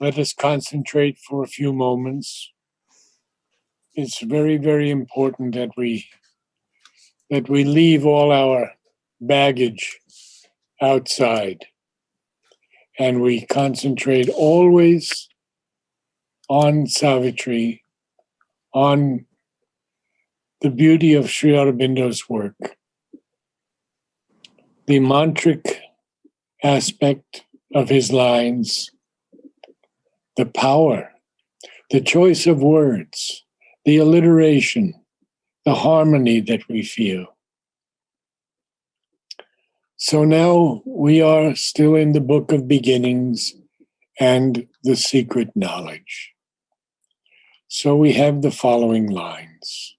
Let us concentrate for a few moments. It's very, very important that we leave all our baggage outside and we concentrate always on Savitri, on the beauty of Sri Aurobindo's work, the mantric aspect of his lines, the power, the choice of words, the alliteration, the harmony that we feel. So now we are still in the book of beginnings and the secret knowledge. So we have the following lines.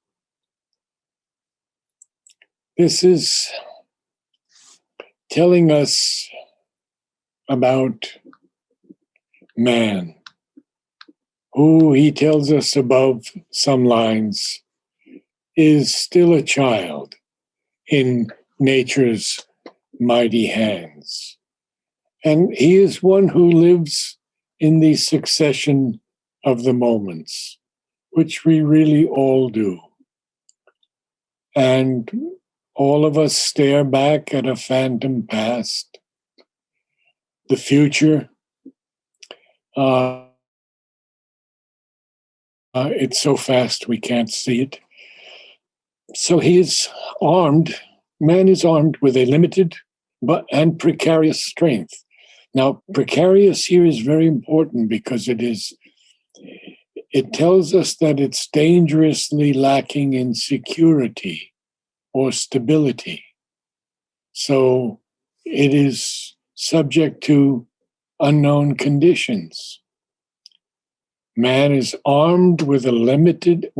This is telling us about man, who he tells us above some lines is still a child in nature's mighty hands. And he is one who lives in the succession of the moments, which we really all do. And all of us stare back at a phantom past, the future. It's so fast we can't see it. So he is armed, man is armed with a limited and precarious strength. Now, precarious here is very important because it tells us that it's dangerously lacking in security or stability. So it is subject to unknown conditions. Man is armed with a limited,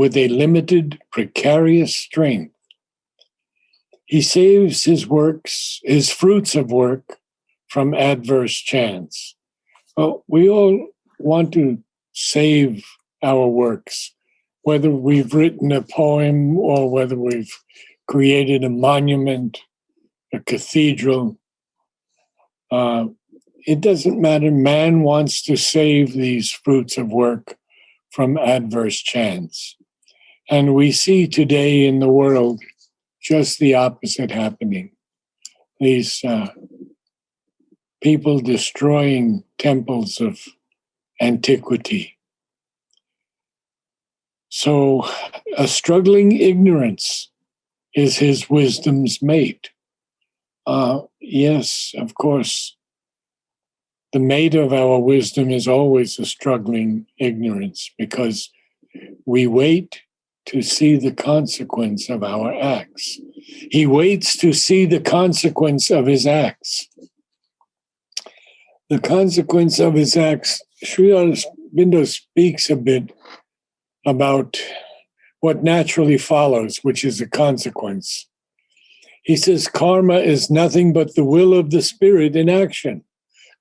precarious strength. He saves his fruits of work from adverse chance. Well, we all want to save our works, whether we've written a poem or whether we've created a monument, a cathedral. It doesn't matter. Man wants to save these fruits of work from adverse chance. And we see today in the world just the opposite happening. These people destroying temples of antiquity. So a struggling ignorance is his wisdom's mate. Yes, of course, the mate of our wisdom is always a struggling ignorance because we wait to see the consequence of our acts. He waits to see the consequence of his acts. The consequence of his acts, Sri Aurobindo speaks a bit about what naturally follows, which is a consequence. He says, karma is nothing but the will of the spirit in action.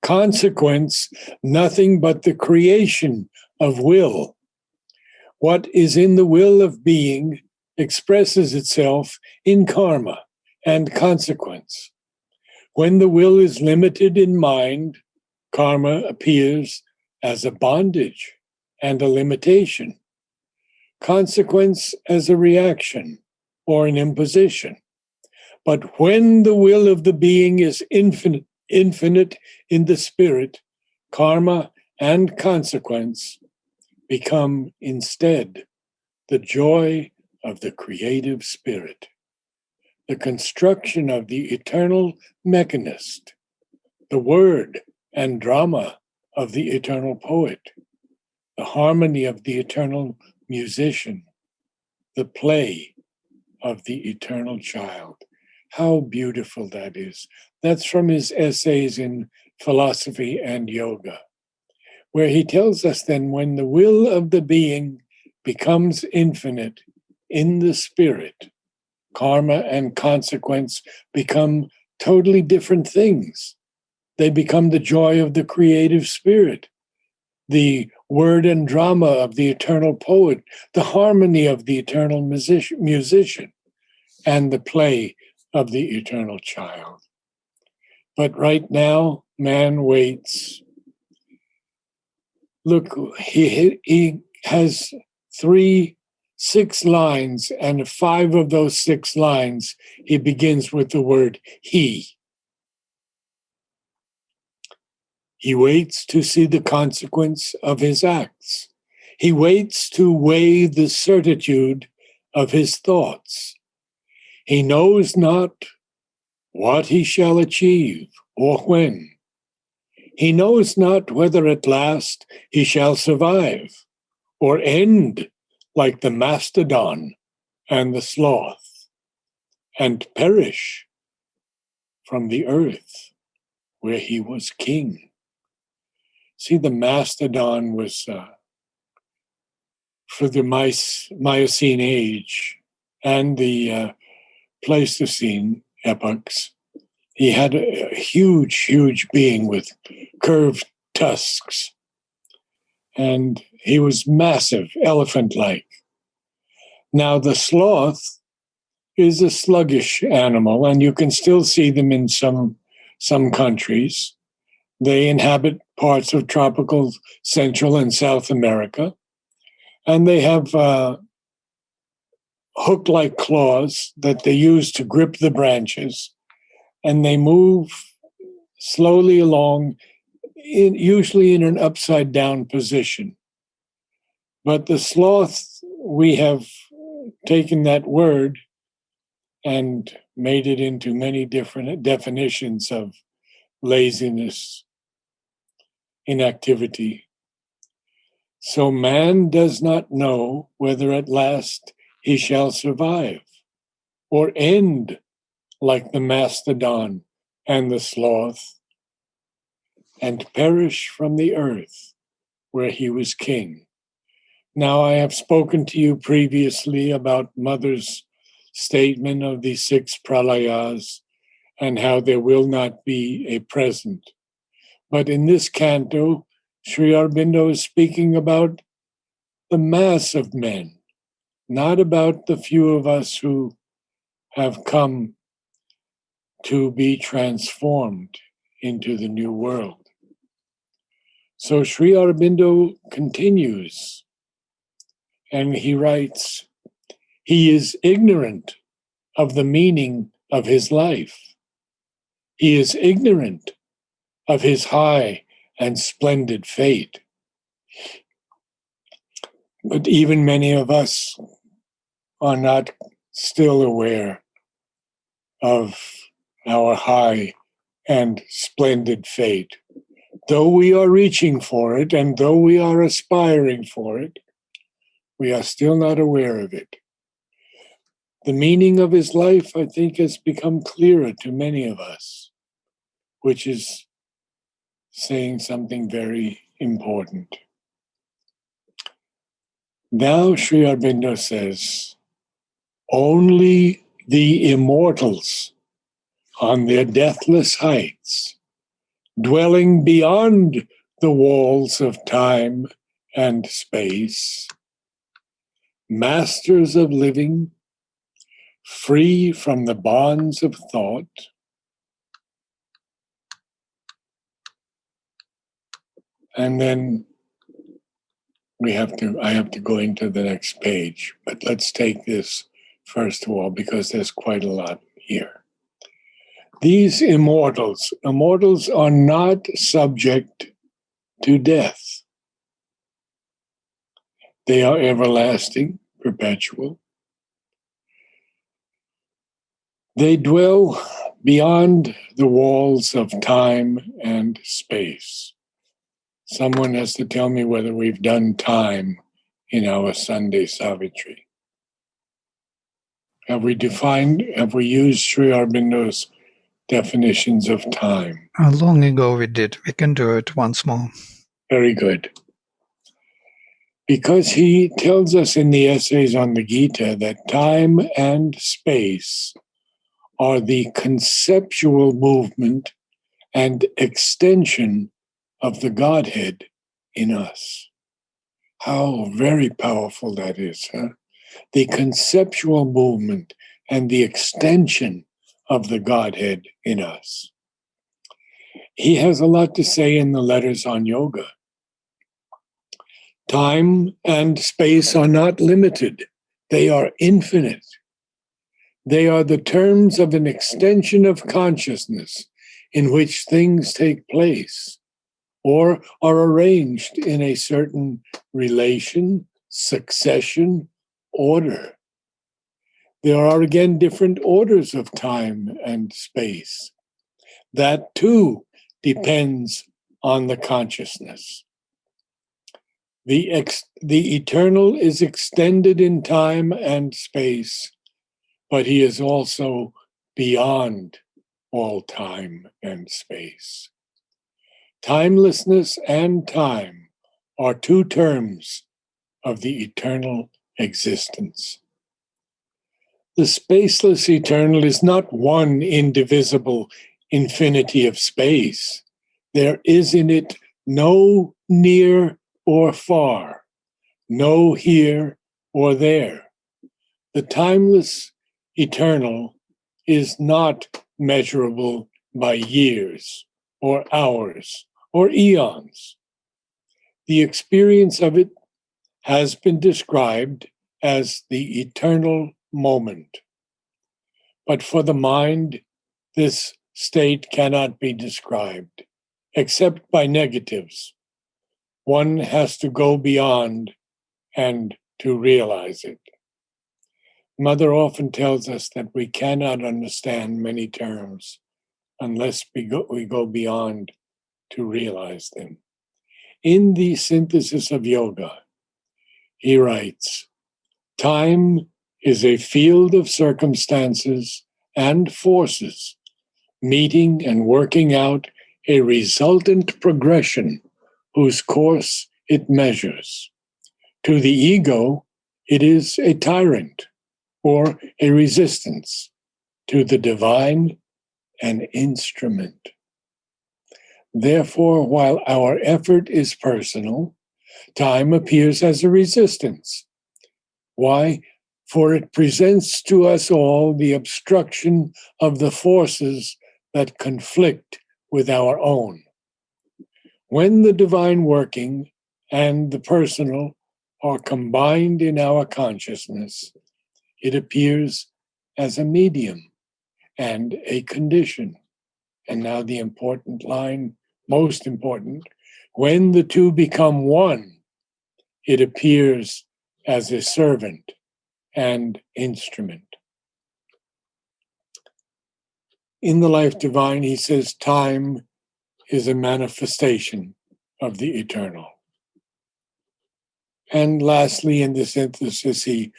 Consequence, nothing but the creation of will. What is in the will of being expresses itself in karma and consequence. When the will is limited in mind, karma appears as a bondage and a limitation. Consequence as a reaction or an imposition. But when the will of the being is infinite in the spirit, karma and consequence become instead the joy of the creative spirit, the construction of the eternal mechanist, the word and drama of the eternal poet, the harmony of the eternal musician, the play of the eternal child. How beautiful that is. That's from his essays in philosophy and yoga, where he tells us then when the will of the being becomes infinite in the spirit, karma and consequence become totally different things. They become the joy of the creative spirit, the word and drama of the eternal poet, the harmony of the eternal musician, and the play of the eternal child. But right now, man waits, Look, he has 6 lines, and 5 of those 6 lines, he begins with the word he. He waits to see the consequence of his acts. He waits to weigh the certitude of his thoughts. He knows not what he shall achieve or when. He knows not whether at last he shall survive or end like the mastodon and the sloth and perish from the earth where he was king. See, the mastodon was for the Miocene age and the Pleistocene epochs. He had a huge, huge being with curved tusks. And he was massive, elephant-like. Now, the sloth is a sluggish animal, and you can still see them in some countries. They inhabit parts of tropical Central and South America, and they have hook-like claws that they use to grip the branches, and they move slowly along, usually in an upside-down position. But the sloth, we have taken that word and made it into many different definitions of laziness, inactivity. So man does not know whether at last he shall survive or end like the mastodon and the sloth and perish from the earth where he was king. Now, I have spoken to you previously about Mother's statement of the 6 pralayas and how there will not be a present. But in this canto, Sri Aurobindo is speaking about the mass of men, not about the few of us who have come to be transformed into the new world. So Sri Aurobindo continues, and he writes, he is ignorant of the meaning of his life. He is ignorant of his high and splendid fate. But even many of us are not still aware of our high and splendid fate. Though we are reaching for it, and though we are aspiring for it, we are still not aware of it. The meaning of his life, I think, has become clearer to many of us, which is saying something very important. Now, Sri Aurobindo says, only the immortals on their deathless heights, dwelling beyond the walls of time and space, masters of living, free from the bonds of thought, and then I have to go into the next page, but let's take this first of all, because there's quite a lot here. These immortals are not subject to death. They are everlasting, perpetual. They dwell beyond the walls of time and space. Someone has to tell me whether we've done time in our Sunday Savitri. Have we used Sri Aurobindo's definitions of time? Long ago we did. We can do it once more. Very good. Because he tells us in the essays on the Gita that time and space are the conceptual movement and extension of the Godhead in us. How very powerful that is, huh? The conceptual movement and the extension of the Godhead in us. He has a lot to say in the letters on yoga. Time and space are not limited. They are infinite. They are the terms of an extension of consciousness in which things take place or are arranged in a certain relation, succession, order. There are again different orders of time and space. That too depends on the consciousness. The eternal is extended in time and space, but he is also beyond all time and space. Timelessness and time are two terms of the eternal existence. The spaceless eternal is not one indivisible infinity of space. There is in it no near or far, no here or there. The timeless eternal is not measurable by years or hours or eons. The experience of it has been described as the eternal moment. But for the mind, this state cannot be described, except by negatives. One has to go beyond and to realize it. Mother often tells us that we cannot understand many terms unless we go beyond to realize them. In the Synthesis of Yoga, he writes, time is a field of circumstances and forces, meeting and working out a resultant progression whose course it measures. To the ego, it is a tyrant or a resistance. To the divine, an instrument. Therefore, while our effort is personal, time appears as a resistance. Why? For it presents to us all the obstruction of the forces that conflict with our own. When the divine working and the personal are combined in our consciousness, it appears as a medium and a condition. And now the important line, most important, when the two become one, it appears as a servant and instrument. In the Life Divine, he says time is a manifestation of the eternal. And lastly, in the Synthesis, he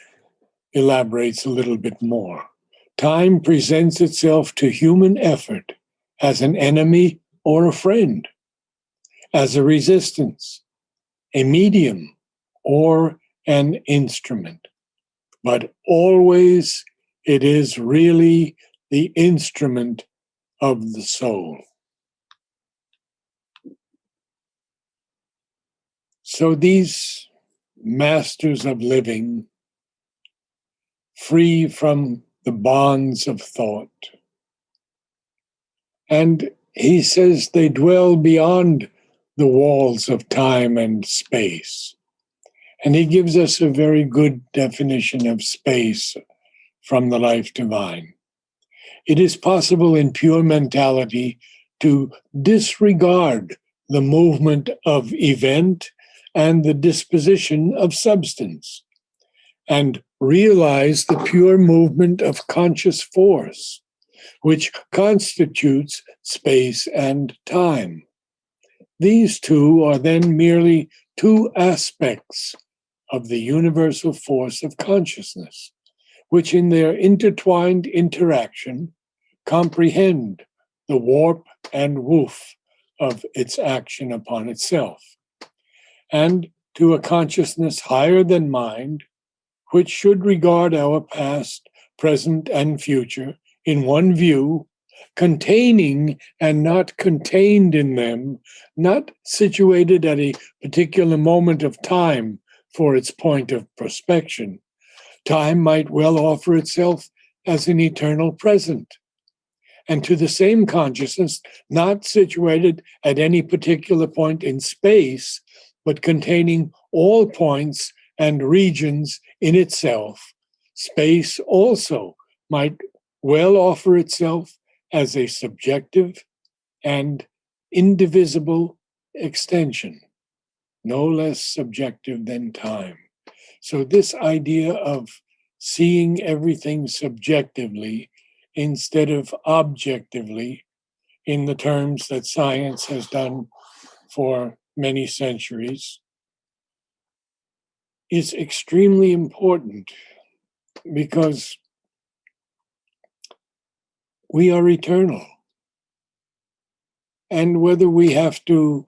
elaborates a little bit more. Time presents itself to human effort as an enemy or a friend, as a resistance, a medium, or an instrument. But always it is really the instrument of the soul. So these masters of living, free from the bonds of thought, and he says they dwell beyond the walls of time and space. And he gives us a very good definition of space from the Life Divine. It is possible in pure mentality to disregard the movement of event and the disposition of substance, and realize the pure movement of conscious force, which constitutes space and time. These two are then merely two aspects of the universal force of consciousness, which in their intertwined interaction comprehend the warp and woof of its action upon itself. And to a consciousness higher than mind, which should regard our past, present, and future in one view, containing and not contained in them, not situated at a particular moment of time for its point of prospection. Time might well offer itself as an eternal present. And to the same consciousness, not situated at any particular point in space, but containing all points and regions in itself, space also might well offer itself as a subjective and indivisible extension, no less subjective than time. So, this idea of seeing everything subjectively instead of objectively, in the terms that science has done for many centuries, is extremely important because we are eternal. And whether we have to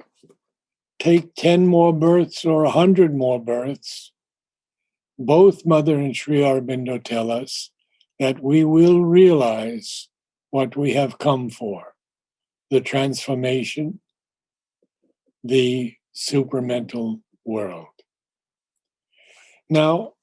take 10 more births or 100 more births, both Mother and Sri Aurobindo tell us that we will realize what we have come for, the transformation, the supramental world. Now,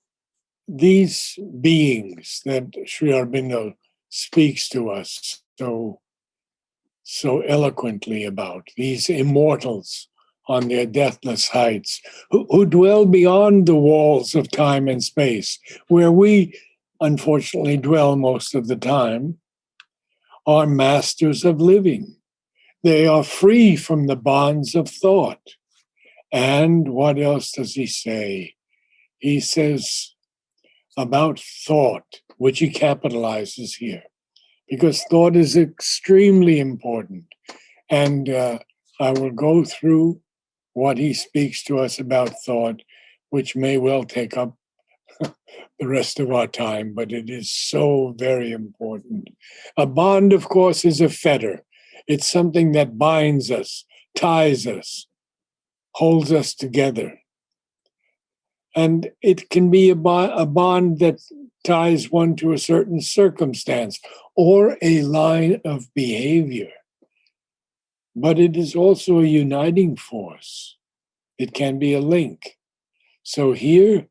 these beings that Sri Aurobindo speaks to us so eloquently about, these immortals on their deathless heights, who dwell beyond the walls of time and space, where we unfortunately dwell most of the time, are masters of living. They are free from the bonds of thought. And what else does he say? He says about thought, which he capitalizes here, because thought is extremely important. And I will go through what he speaks to us about thought, which may well take up the rest of our time, but it is so very important. A bond, of course, is a fetter. It's something that binds us, ties us, holds us together. And it can be a bond that ties one to a certain circumstance or a line of behavior. But it is also a uniting force. It can be a link. So here,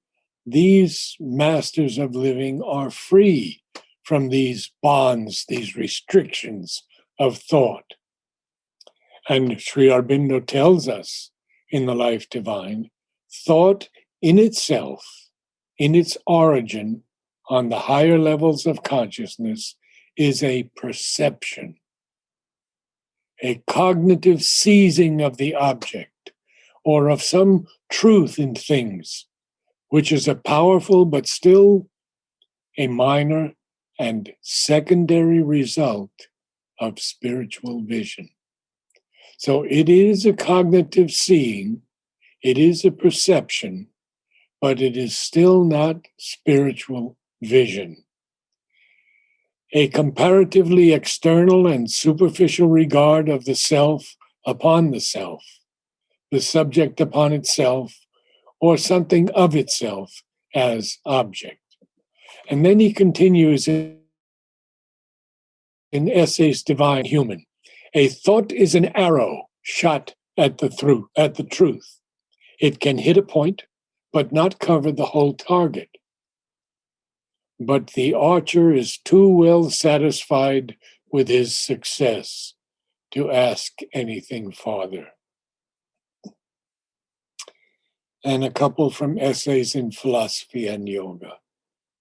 these masters of living are free from these bonds, these restrictions of thought. And Sri Aurobindo tells us in The Life Divine, thought in itself, in its origin, on the higher levels of consciousness, is a perception, a cognitive seizing of the object or of some truth in things, which is a powerful but still a minor and secondary result of spiritual vision. So it is a cognitive seeing, it is a perception, but it is still not spiritual vision. A comparatively external and superficial regard of the self upon the self, the subject upon itself, or something of itself as object. And then he continues in Essays Divine Human. A thought is an arrow shot at the truth. It can hit a point, but not cover the whole target. But the archer is too well satisfied with his success to ask anything farther. And a couple from Essays in Philosophy and Yoga.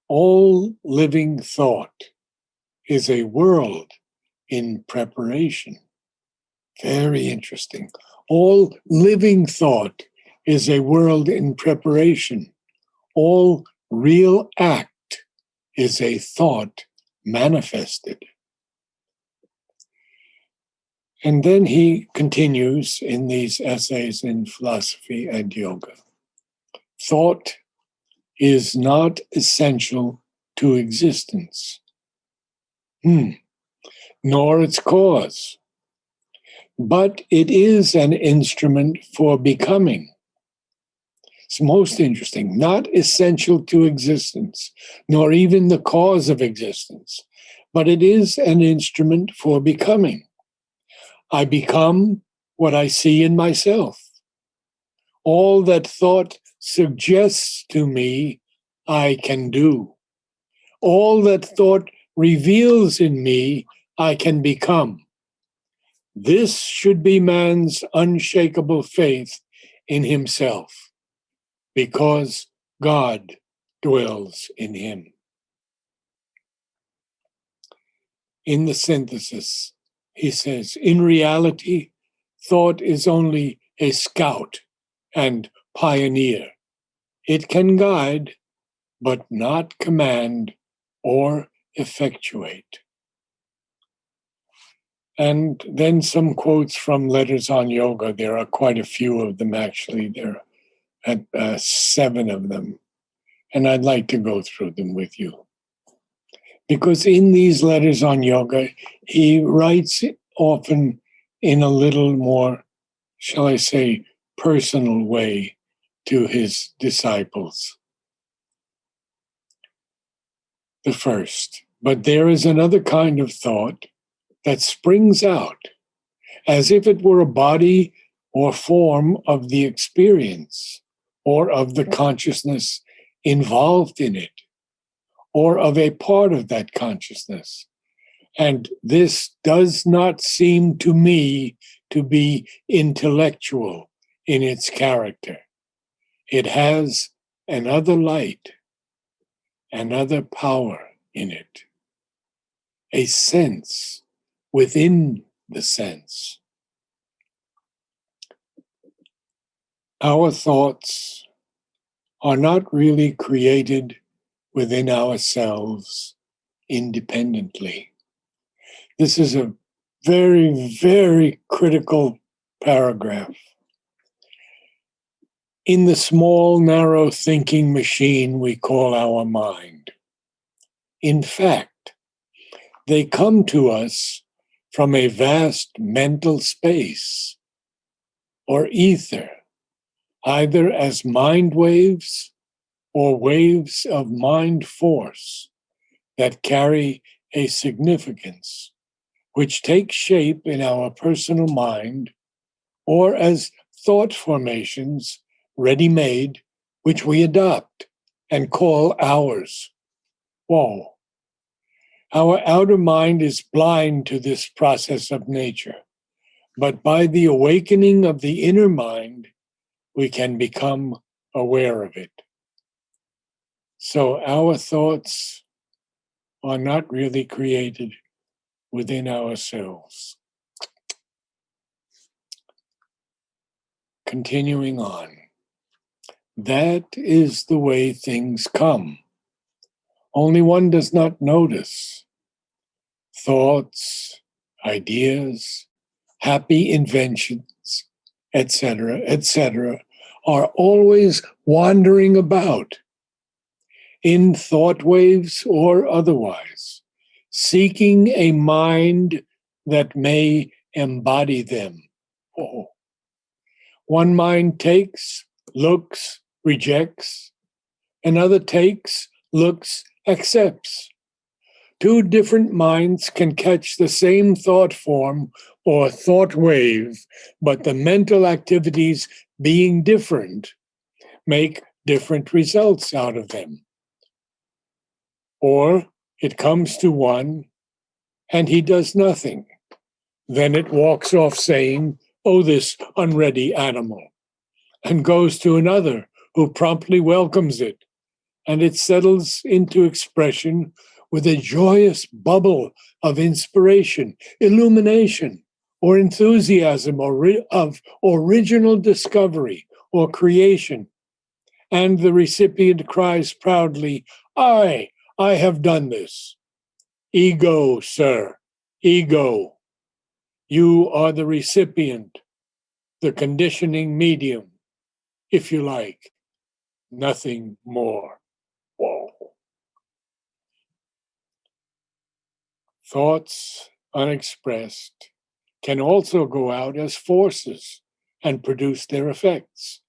All living thought is a world in preparation. Very interesting. All living thought is a world in preparation. All real act is a thought manifested. And then he continues in these essays in Philosophy and Yoga. Thought is not essential to existence, nor its cause, but it is an instrument for becoming. It's most interesting, not essential to existence, nor even the cause of existence, but it is an instrument for becoming. I become what I see in myself. All that thought suggests to me, I can do. All that thought reveals in me, I can become. This should be man's unshakable faith in himself. because God dwells in him. In the synthesis, he says, in reality, thought is only a scout and pioneer. It can guide, but not command or effectuate. And then some quotes from Letters on Yoga. There are quite a few of them, actually. There are 7 of them. And I'd like to go through them with you. Because in these Letters on Yoga, he writes often in a little more, shall I say, personal way to his disciples. The first, but there is another kind of thought that springs out as if it were a body or form of the experience or of the consciousness involved in it or of a part of that consciousness. And this does not seem to me to be intellectual in its character. It has another light, another power in it, a sense within the sense. Our thoughts are not really created within ourselves independently. This is a very, very critical paragraph. In the small, narrow thinking machine we call our mind, in fact, they come to us from a vast mental space or ether, either as mind waves or waves of mind force that carry a significance, which takes shape in our personal mind, or as thought formations ready-made, which we adopt and call ours. Whoa. Our outer mind is blind to this process of nature, but by the awakening of the inner mind, we can become aware of it. So our thoughts are not really created within ourselves. Continuing on. That is the way things come. Only one does not notice. Thoughts, ideas, happy inventions, etc., are always wandering about in thought waves or otherwise, seeking a mind that may embody them. Oh. One mind takes, looks, rejects. Another takes, looks, accepts. 2 different minds can catch the same thought form or thought wave, but the mental activities being different make different results out of them. Or it comes to one and he does nothing. Then it walks off saying, "Oh, this unready animal," and goes to another who promptly welcomes it, and it settles into expression with a joyous bubble of inspiration, illumination, or enthusiasm of original discovery or creation. And the recipient cries proudly, I have done this. Ego, sir, ego. You are the recipient, the conditioning medium, if you like, nothing more. Whoa. Thoughts unexpressed can also go out as forces and produce their effects.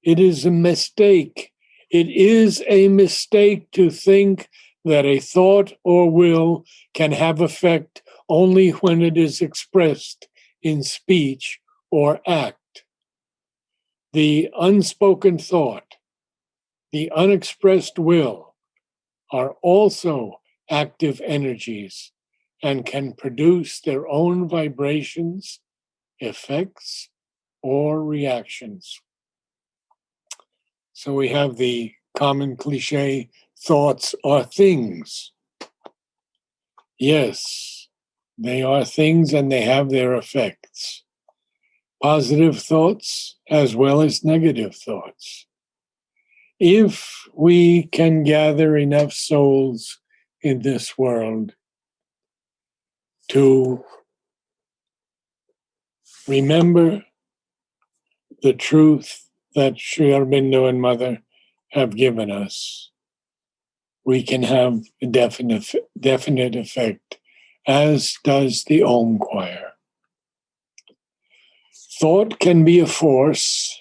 It is a mistake. It is a mistake to think that a thought or will can have effect only when it is expressed in speech or act. The unspoken thought, the unexpressed will, are also active energies and can produce their own vibrations, effects, or reactions. So we have the common cliche, thoughts are things. Yes, they are things and they have their effects. Positive thoughts as well as negative thoughts. If we can gather enough souls in this world to remember the truth that Sri Aurobindo and Mother have given us, we can have a definite effect, as does the Om choir. Thought can be a force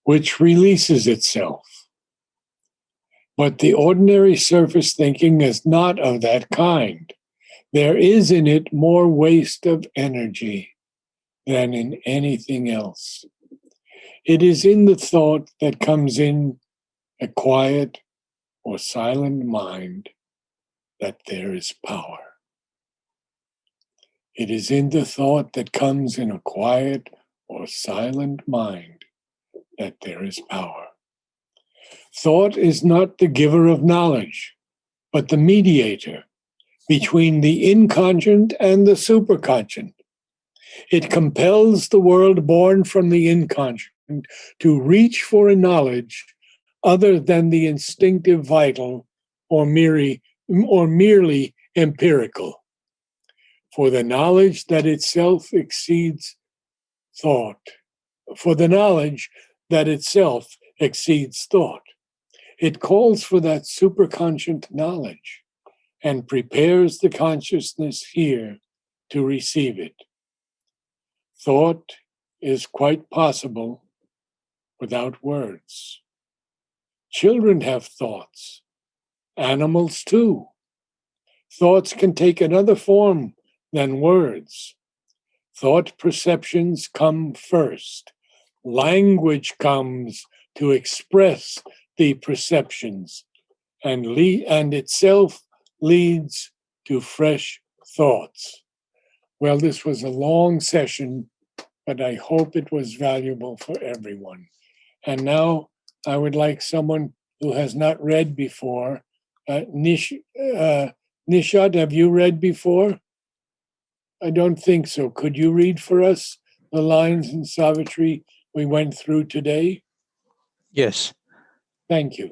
which releases itself, but the ordinary surface thinking is not of that kind. There is in it more waste of energy than in anything else. It is in the thought that comes in a quiet or silent mind that there is power. It is in the thought that comes in a quiet or silent mind that there is power. Thought is not the giver of knowledge, but the mediator between the inconscient and the superconscient. It compels the world born from the inconscient to reach for a knowledge other than the instinctive vital or merely empirical. For the knowledge that itself exceeds thought, for the knowledge that itself exceeds thought. It calls for that superconscient knowledge and prepares the consciousness here to receive it. Thought is quite possible without words. Children have thoughts, animals too. Thoughts can take another form than words. Thought perceptions come first. Language comes to express the perceptions, and itself leads to fresh thoughts. Well, this was a long session, but I hope it was valuable for everyone. And now I would like someone who has not read before. Nishat, have you read before? I don't think so. Could you read for us the lines in Savitri we went through today? Yes. Thank you.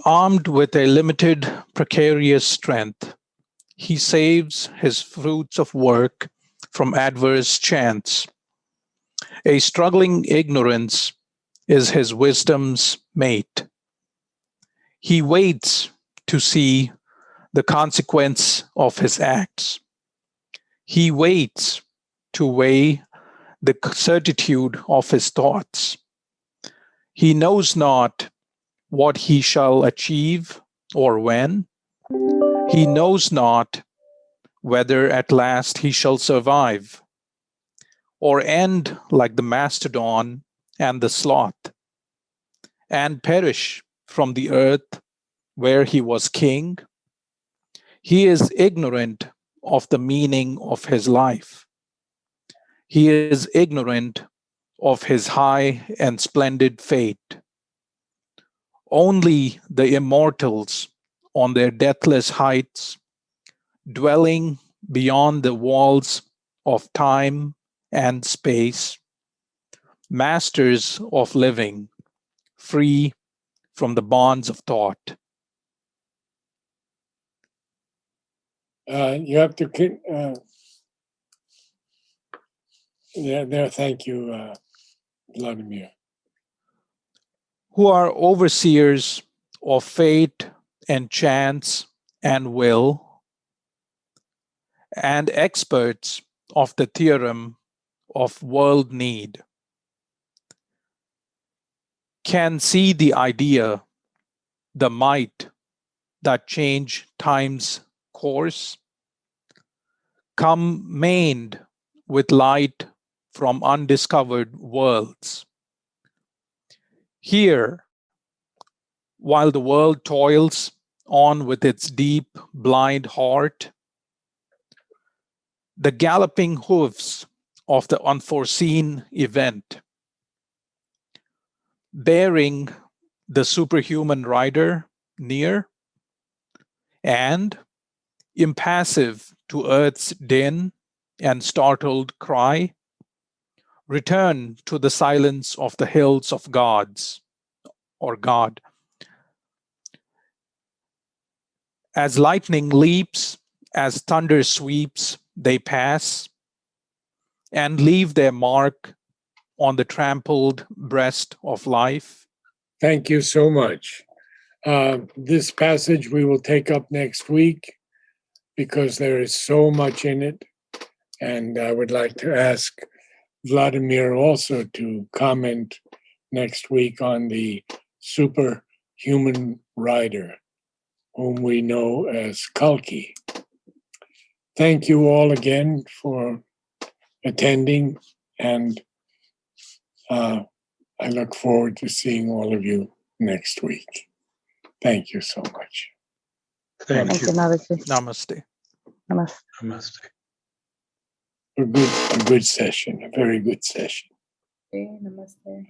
Armed with a limited, precarious strength, he saves his fruits of work from adverse chance. A struggling ignorance is his wisdom's mate. He waits to see the consequence of his acts. He waits to weigh the certitude of his thoughts. He knows not what he shall achieve or when. He knows not whether at last he shall survive or end like the mastodon and the sloth and perish from the earth where he was king. He is ignorant of the meaning of his life. He is ignorant of his high and splendid fate. Only the immortals on their deathless heights, dwelling beyond the walls of time and space, masters of living, free from the bonds of thought. You have to, thank you, Vladimir. Who are overseers of fate and chance and will, and experts of the theorem of world need, can see the idea, the might that change time's course, come maned with light from undiscovered worlds. Here, while the world toils on with its deep, blind heart, the galloping hooves of the unforeseen event, bearing the superhuman rider near, and impassive to earth's din and startled cry, return to the silence of the hills of gods, or God. As lightning leaps, as thunder sweeps, they pass and leave their mark on the trampled breast of life. Thank you so much. This passage we will take up next week because there is so much in it. And I would like to ask Vladimir also to comment next week on the superhuman rider, whom we know as Kalki. Thank you all again for attending, and I look forward to seeing all of you next week. Thank you so much. Thank you. Namaste. Namaste. A good session, a very good session. Namaste.